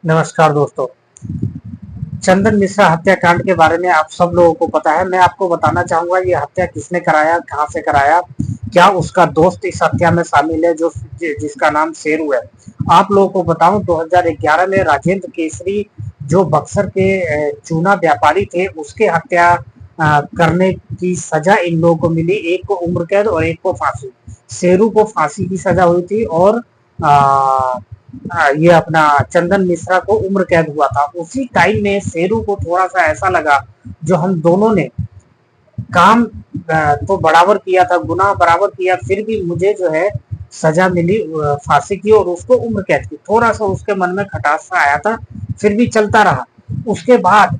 नमस्कार दोस्तों। चंदन मिश्रा हत्याकांड के बारे में आप सब लोगों को पता है। मैं आपको बताना चाहूंगा ये हत्या किसने कराया, कहां से कराया, क्या उसका दोस्त इस हत्या में शामिल है जो जिसका नाम शेरू है। आप लोगों को बताऊं 2011 में राजेंद्र केसरी जो बक्सर के चूना व्यापारी थे उसके हत्या करने की सजा इन लोगों को मिली। एक को उम्र कैद और एक को फांसी। शेरू को फांसी की सजा हुई थी और ये अपना चंदन मिश्रा को उम्र कैद हुआ था। उसी टाइम में शेरू को थोड़ा सा ऐसा लगा जो हम दोनों ने काम तो बराबर किया था, गुनाह बराबर किया, फिर भी मुझे जो है सजा मिली फांसी की और उसको उम्र कैद की। थोड़ा सा उसके मन में खटास सा आया था, फिर भी चलता रहा। उसके बाद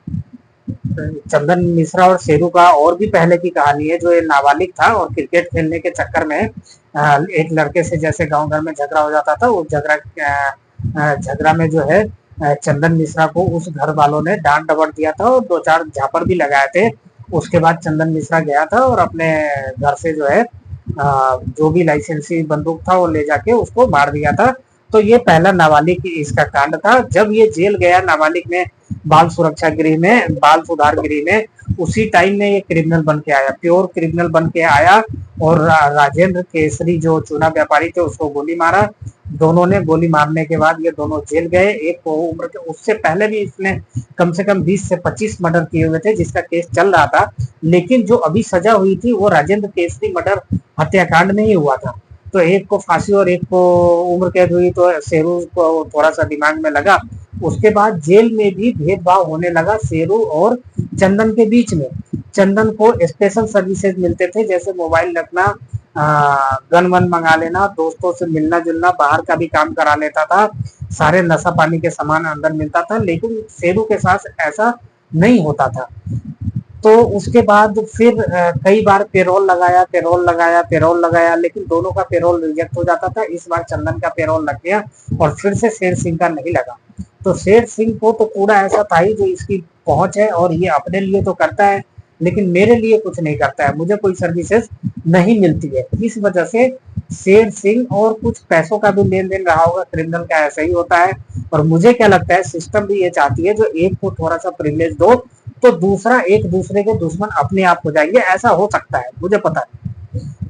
चंदन मिश्रा और शेरू का और भी पहले की कहानी है। जो ये नाबालिग था और क्रिकेट खेलने के चक्कर में एक लड़के से जैसे गांव घर में झगड़ा हो जाता था, वो झगड़ा में जो है चंदन मिश्रा को उस घर वालों ने डांट डपट दिया था और दो चार झापड़ भी लगाए थे। उसके बाद चंदन मिश्रा गया था और अपने घर से जो है जो भी लाइसेंसी बंदूक था वो ले जाके उसको मार दिया था। तो ये पहला नाबालिग इसका कांड था। जब ये जेल गया नाबालिग में, बाल सुरक्षा गृह में, बाल सुधार गृह में, उसी टाइम में ये क्रिमिनल बन के आया, प्योर क्रिमिनल बन के आया। और राजेंद्र केसरी जो चूना व्यापारी थे उसको गोली मारा। दोनों ने गोली मारने के बाद ये दोनों जेल गए। एक को उम्र के, उससे पहले भी इसने कम से कम 20 से 25 मर्डर किए हुए थे जिसका केस चल रहा था। लेकिन जो अभी सजा हुई थी वो राजेंद्र केसरी मर्डर हत्याकांड में ही हुआ था। तो एक को फांसी और एक को उम्र कैद हुई। तो शेरू को थोड़ा सा दिमाग में लगा। उसके बाद जेल में भी भेदभाव होने लगा शेरू और चंदन के बीच में। चंदन को स्पेशल सर्विसेज मिलते थे, जैसे मोबाइल रखना, गन वन मंगा लेना, दोस्तों से मिलना जुलना, बाहर का भी काम करा लेता था, सारे नशा पानी के सामान अंदर मिलता था। लेकिन शेरू के साथ ऐसा नहीं होता था। तो उसके बाद फिर कई बार पेरोल लगाया, लेकिन दोनों का पेरोल रिजेक्ट हो जाता था। इस बार चंदन का पेरोल लग गया और फिर से शेर सिंह का नहीं लगा। तो शेर सिंह को तो पूरा ऐसा था ही जो इसकी पहुंच है और ये अपने लिए तो करता है लेकिन मेरे लिए कुछ नहीं करता है, मुझे कोई सर्विसेज नहीं मिलती है। इस वजह से शेर सिंह और कुछ पैसों का भी लेन देन रहा होगा, क्रिमिनल का ऐसा ही होता है। और मुझे क्या लगता है सिस्टम भी ये चाहती है जो एक को थोड़ा सा प्रिविलेज दो तो दूसरा एक दूसरे के दुश्मन अपने आप हो जाएंगे, ऐसा हो सकता है, मुझे पता है।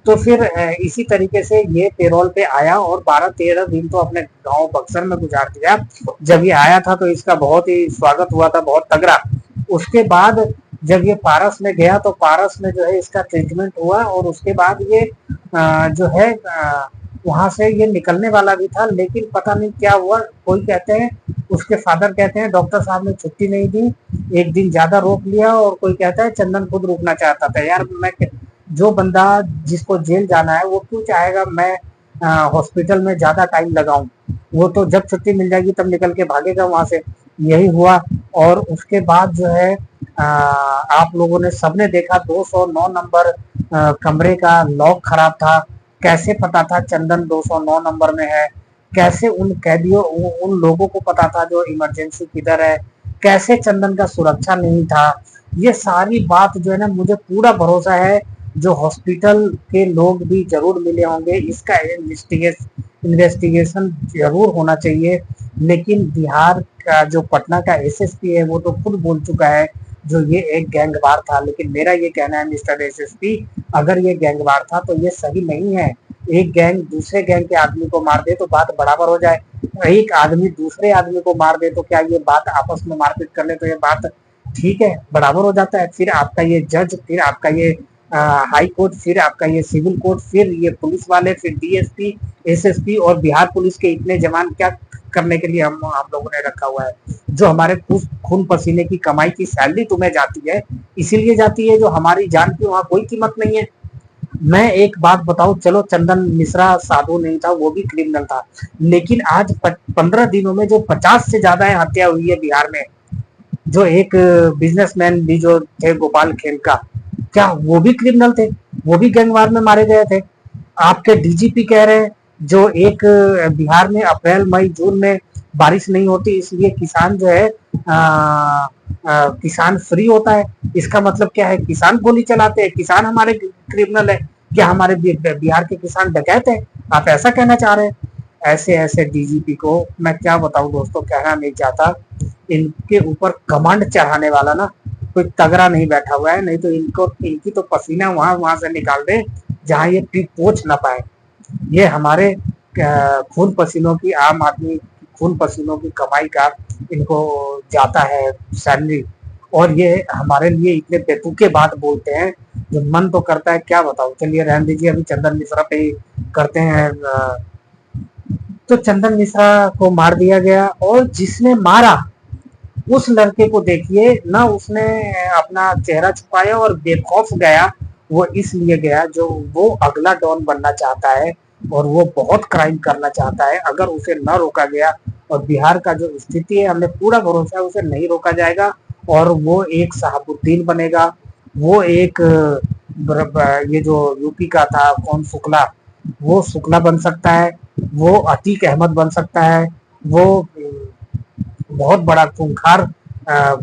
तो फिर इसी तरीके से ये पेरोल पे आया और 12-13 दिन तो अपने गांव बक्सर में गुजार दिया। जब ये आया था तो इसका बहुत ही स्वागत हुआ था, बहुत तगड़ा। उसके बाद जब ये पारस में गया तो पारस में जो है इसका ट्रीटमेंट हुआ और उसके बाद ये जो है वहां से ये निकलने वाला भी था, लेकिन पता नहीं क्या हुआ। कोई कहते हैं, उसके फादर कहते हैं डॉक्टर साहब ने छुट्टी नहीं दी, एक दिन ज्यादा रोक लिया। और कोई कहता है चंदन खुद रुकना चाहता था। यार मैं, जो बंदा जिसको जेल जाना है वो क्यों चाहेगा मैं हॉस्पिटल में ज्यादा टाइम लगाऊं। वो तो जब छुट्टी मिल जाएगी तब निकल के भागेगा वहां से। यही हुआ। और उसके बाद जो है आप लोगों ने सबने देखा 209 नंबर कमरे का लॉक खराब था। कैसे पता था चंदन 209 नंबर में है? कैसे उन कैदियों, उन लोगों को पता था जो इमरजेंसी किधर है? कैसे चंदन का सुरक्षा नहीं था? ये सारी बात जो है ना, मुझे पूरा भरोसा है जो हॉस्पिटल के लोग भी जरूर मिले होंगे, इसका इन्वेस्टिगेशन जरूर होना चाहिए। लेकिन बिहार का जो पटना का एसएसपी है वो तो खुद बोल चुका है जो ये एक गैंगवार था। लेकिन मेरा ये कहना है मिस्टर एसएसपी, अगर ये गैंगवार था तो ये सही नहीं है। एक गैंग दूसरे गैंग के आदमी को मार दे तो बात बराबर हो जाए, एक आदमी दूसरे आदमी को मार दे तो क्या ये बात आपस में मारपीट कर ले तो ये बात ठीक है, बराबर हो जाता है। फिर आपका ये जज, फिर आपका ये हाई कोर्ट, फिर आपका ये सिविल कोर्ट, फिर ये पुलिस वाले, फिर डीएसपी, एसएसपी और बिहार पुलिस के इतने जवान क्या करने के लिए हम लोगों ने रखा हुआ है? जो हमारे खून पसीने की कमाई की सैलरी तुम्हें जाती है, इसीलिए जाती है जो हमारी जान की वहां कोई कीमत नहीं है। मैं एक बात बताऊं, चलो चंदन मिश्रा साधु नहीं था, वो भी क्रिमिनल था, लेकिन आज 15 दिनों में जो 50 से ज्यादा हत्या हुई है बिहार में। जो एक बिजनेसमैन भी जो थे गोपाल खेमका, क्या वो भी क्रिमिनल थे? वो भी गैंगवार में मारे गए थे। आपके डीजीपी कह रहे हैं जो एक बिहार में अप्रैल मई जून में बारिश नहीं होती इसलिए किसान जो है किसान फ्री होता है। इसका मतलब क्या है? किसान गोली चलाते हैं, किसान हमारे क्रिमिनल है? क्या हमारे बिहार के किसान डकैत है? आप ऐसा कहना चाह रहे हैं? ऐसे ऐसे डीजीपी को मैं क्या बताऊं दोस्तों, कहना नहीं चाहता। इनके ऊपर कमांड चढ़ाने वाला ना कोई तगड़ा नहीं बैठा हुआ है, नहीं तो इनकी तो पसीना वहां वहां से निकाल दे जहां ये पीठ पोछ ना पाए। ये हमारे खून पसीनों की, आम आदमी खून पसीनों की कमाई का इनको जाता है सैलरी, और ये हमारे लिए इतने बेतुके बात बोलते हैं जो मन तो करता है क्या बताऊं। चलिए रहने दीजिए, अभी चंदन मिश्रा पे ही करते हैं। तो चंदन मिश्रा को मार दिया गया, और जिसने मारा उस लड़के को देखिए ना, उसने अपना चेहरा छुपाया और बेखौफ गया। वो इसलिए गया जो वो अगला डॉन बनना चाहता है, और वो बहुत क्राइम करना चाहता है। अगर उसे न रोका गया, और बिहार का जो स्थिति है, हमें पूरा भरोसा है उसे नहीं रोका जाएगा, और वो एक शहाबुद्दीन बनेगा। वो एक ये जो यूपी का था कौन, शुक्ला, वो शुक्ला बन सकता है। वो अतीक अहमद बन सकता है। वो बहुत बड़ा खूंखार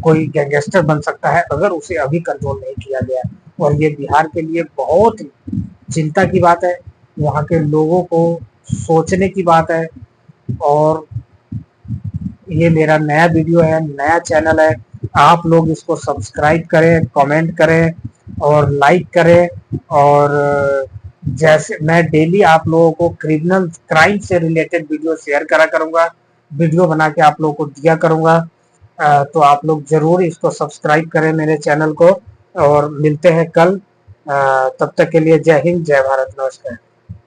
कोई गैंगस्टर बन सकता है, अगर उसे अभी कंट्रोल नहीं किया गया। और ये बिहार के लिए बहुत चिंता की बात है, वहाँ के लोगों को सोचने की बात है। और ये मेरा नया वीडियो है, नया चैनल है, आप लोग इसको सब्सक्राइब करें, कमेंट करें और लाइक करें। और जैसे मैं डेली आप लोगों को क्रिमिनल क्राइम से रिलेटेड वीडियो शेयर करा करूंगा, वीडियो बना के आप लोगों को दिया करूंगा। तो आप लोग जरूर इसको सब्सक्राइब करें मेरे चैनल को, और मिलते हैं कल। तब तक के लिए जय हिंद, जय भारत, नमस्कार।